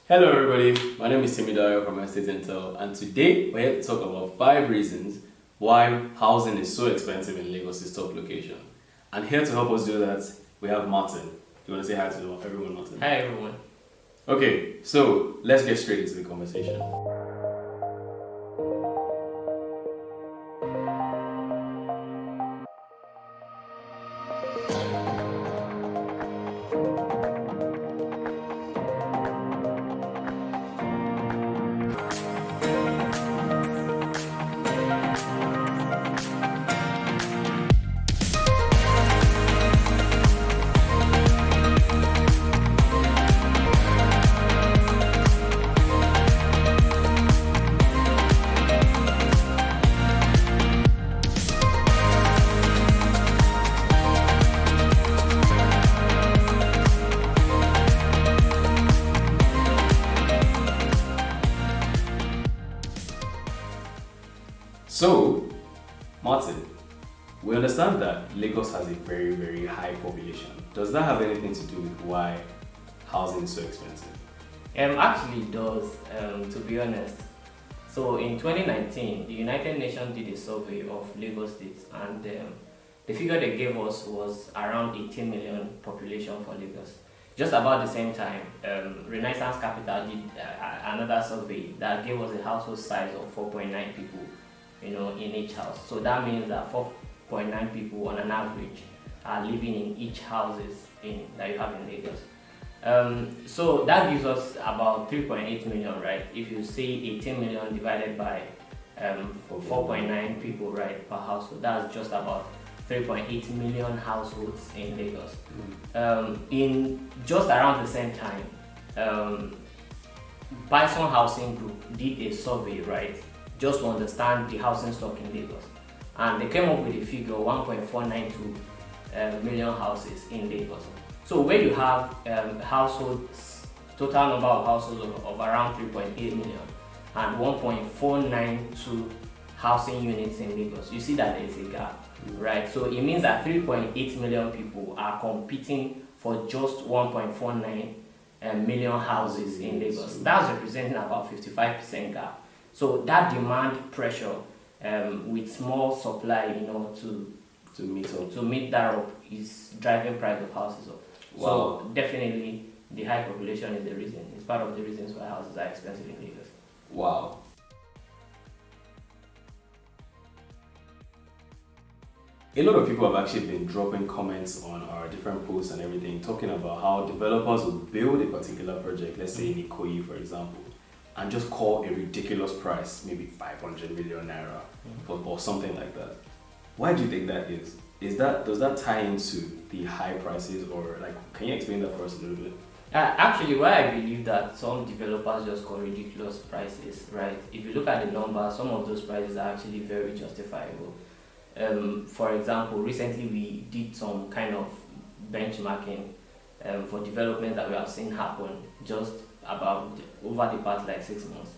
Hello everybody, my name is Timidayo from Estate Intel, and today we're here to talk about 5 reasons why housing is so expensive in Lagos' top location. And here to help us do that, we have Martin. Do you want to say hi to everyone, Martin? Hi everyone. Okay, so let's get straight into the conversation. So, Martin, we understand that Lagos has a very, very high population. Does that have anything to do with why housing is so expensive? Actually it does, to be honest. So in 2019, the United Nations did a survey of Lagos State, and the figure they gave us was around 18 million population for Lagos. Just about the same time, Renaissance Capital did another survey that gave us a household size of 4.9 people, in each house. So that means that 4.9 people on an average are living in each houses that you have in Lagos. So that gives us about 3.8 million, right? If you say 18 million divided by 4.9 people, right, per household, that's just about 3.8 million households in Lagos. In just around the same time, Bison Housing Group did a survey, right, just to understand the housing stock in Lagos, and they came up with a figure 1.492 million houses in Lagos. So where you have households, total number of households of around 3.8 million and 1.492 housing units in Lagos, you see that there is a gap, right? So it means that 3.8 million people are competing for just 1.49 million houses in Lagos. That's representing about 55% gap. So that demand pressure with small supply, to meet that up is driving price of houses up. Wow. So definitely the high population is the reason. It's part of the reasons why houses are expensive in Lagos. Wow. A lot of people have actually been dropping comments on our different posts and everything, talking about how developers will build a particular project, let's say in Ikoyi for example, and just call a ridiculous price, maybe 500 million naira or something like that. Why do you think that is? Does that tie into the high prices, or can you explain that for us a little bit? Actually, why I believe that some developers just call ridiculous prices, right? If you look at the numbers, some of those prices are actually very justifiable. For example, recently we did some kind of benchmarking for developments that we have seen happen just about over the past 6 months.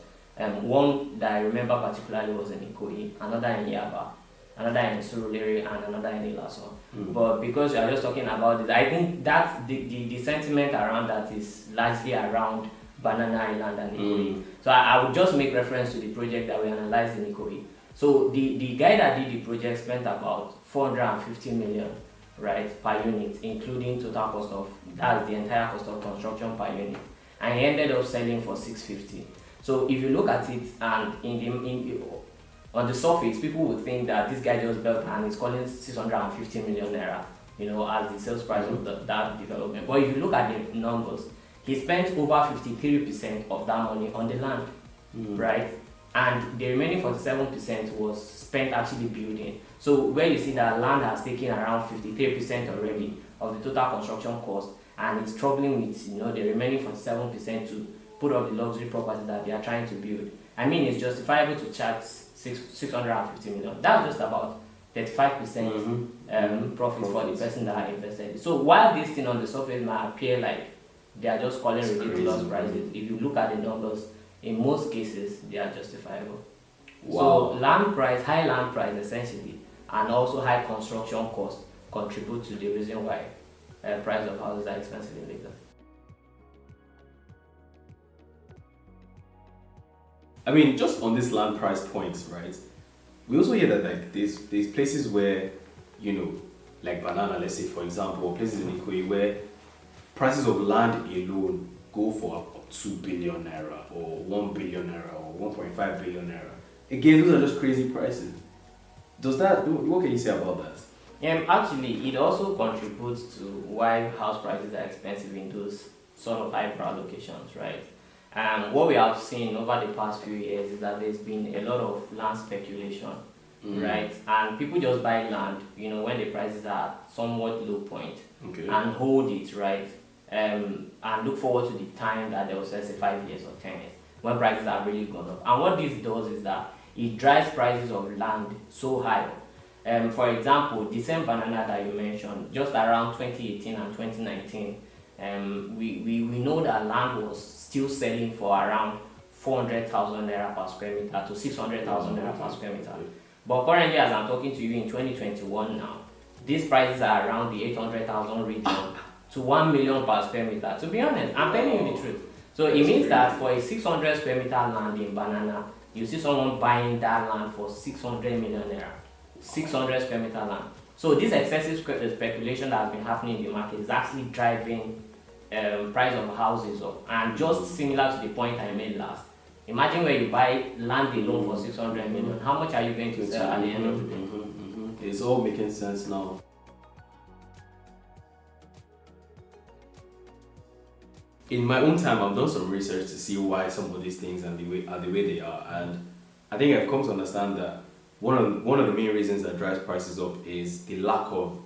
One that I remember particularly was in Ikoyi, another in Yaba, another in Surulere, and another in Ilaso. But because we are just talking about this, I think that's the sentiment around that is largely around Banana Island and Ikoyi. So I would just make reference to the project that we analyzed in Ikoyi. So the guy that did the project spent about 450 million, right, per unit, including total cost of, that's the entire cost of construction per unit, and he ended up selling for 650. So if you look at it, and on the surface, people would think that this guy just built and he's calling 650 million naira, as the sales price of that development. But if you look at the numbers, he spent over 53% of that money on the land, right? And the remaining 47% was spent actually building. So where you see that land has taken around 53% already of the total construction cost, and it's struggling with the remaining 47% to put up the luxury property that they are trying to build. I mean, it's justifiable to charge 650 million. That's just about 35% profit for the person that invested. So while this thing on the surface might appear like they are just calling ridiculous prices, if you look at the numbers, in most cases they are justifiable. Wow. So high land price essentially, and also high construction cost contribute to the reason why price of houses are expensive in Lagos. I mean, just on this land price point, right? We also hear that like there's places where, you know, like banana, let's say for example, or places in Ikoyi where prices of land alone go for up 2 billion naira or 1 billion naira or 1.5 billion naira. Again, those are just crazy prices. What can you say about that? Actually, it also contributes to why house prices are expensive in those sort of high-brow locations, right? And what we have seen over the past few years is that there's been a lot of land speculation, right? And people just buy land, you know, when the prices are at somewhat low point, and hold it, right? And look forward to the time that they will sell, say 5 years or 10 years, when prices are really gone up. And what this does is that it drives prices of land so high. For example, the same banana that you mentioned, just around 2018 and 2019, we know that land was still selling for around 400,000 naira per square meter to 600,000 naira per square meter. But currently, as I'm talking to you in 2021 now, these prices are around the 800,000 region to 1 million per square meter. To be honest, I'm telling you the truth. So it means that for a 600 square meter land in banana, you see someone buying that land for 600 million naira. 600 square meter land. So this excessive speculation that has been happening in the market is actually driving price of houses up. And just similar to the point I made last, imagine where you buy land alone for 600 million. How much are you going to sell at the end of the day? It's all making sense now. In my own time, I've done some research to see why some of these things are the way they are, and I think I've come to understand that one of the main reasons that drives prices up is the lack of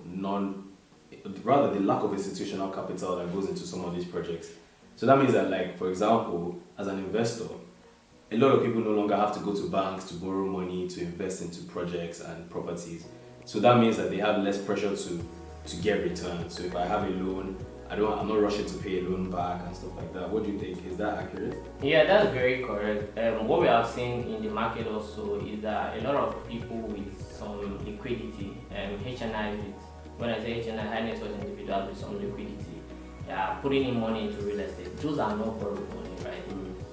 institutional capital that goes into some of these projects. So that means that, like, for example, as an investor, a lot of people no longer have to go to banks to borrow money to invest into projects and properties. So that means that they have less pressure to get returns. So if I have a loan, I'm not rushing to pay a loan back and stuff like that. What do you think? Is that accurate? Yeah, that's very correct. What we are seeing in the market also is that a lot of people with some liquidity, HNI with, when I say HNI, high net worth individuals with some liquidity, putting in money into real estate. Those are not borrowed money, right?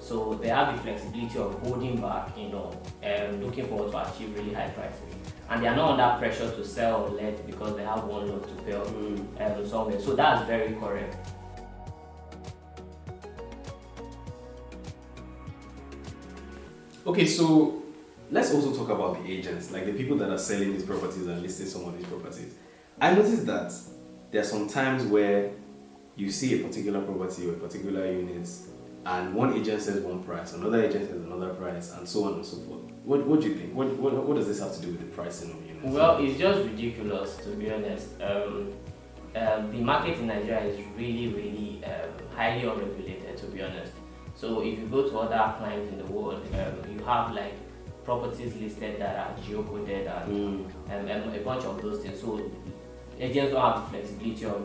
So they have the flexibility of holding back, you know, looking forward to achieve really high prices. And they are not under pressure to sell or let because they have one loan to pay off somewhere. So that's very correct. Okay, so let's also talk about the agents, like the people that are selling these properties and listing some of these properties. I noticed that there are some times where you see a particular property or a particular unit, and one agent says one price, another agent says another price, and so on and so forth. What do you think? What does this have to do with the pricing of units? Well, it's just ridiculous, to be honest. The market in Nigeria is really highly unregulated, to be honest. So if you go to other clients in the world, you have like properties listed that are geocoded and a bunch of those things. So agents don't have the flexibility of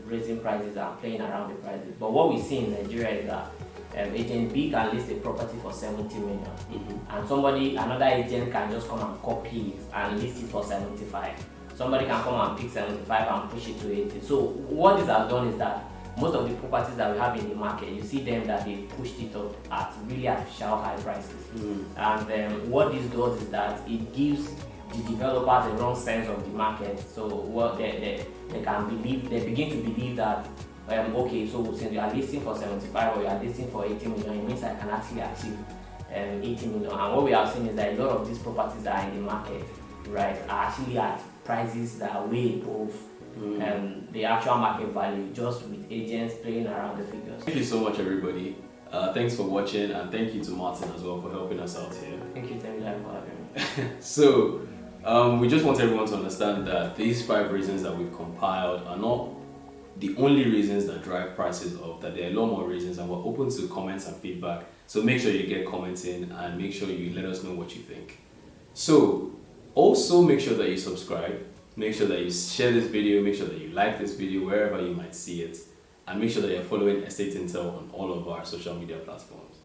raising prices and playing around the prices. But what we see in Nigeria is that agent B can list a property for 70 million, and another agent can just come and copy it and list it for 75. Somebody can come and pick 75 and push it to 80. So what this has done is that most of the properties that we have in the market, you see them that they pushed it up at really artificial high prices. And what this does is that it gives the developers a wrong sense of the market. So what they begin to believe that okay, so since you are listing for 75 or you are listing for 80 million, it means I can actually achieve 80 million. And what we have seen is that a lot of these properties that are in the market, right, are actually at prices that are way above the actual market value, just with agents playing around the figures. Thank you so much, everybody. Thanks for watching, and thank you to Martin as well for helping us out here. Thank you, Temila, for having me. So, we just want everyone to understand that these 5 reasons that we've compiled are not the only reasons that drive prices up, that there are a lot more reasons, and we're open to comments and feedback. So make sure you get comments in and make sure you let us know what you think. So also make sure that you subscribe, make sure that you share this video, make sure that you like this video wherever you might see it, and make sure that you're following Estate Intel on all of our social media platforms.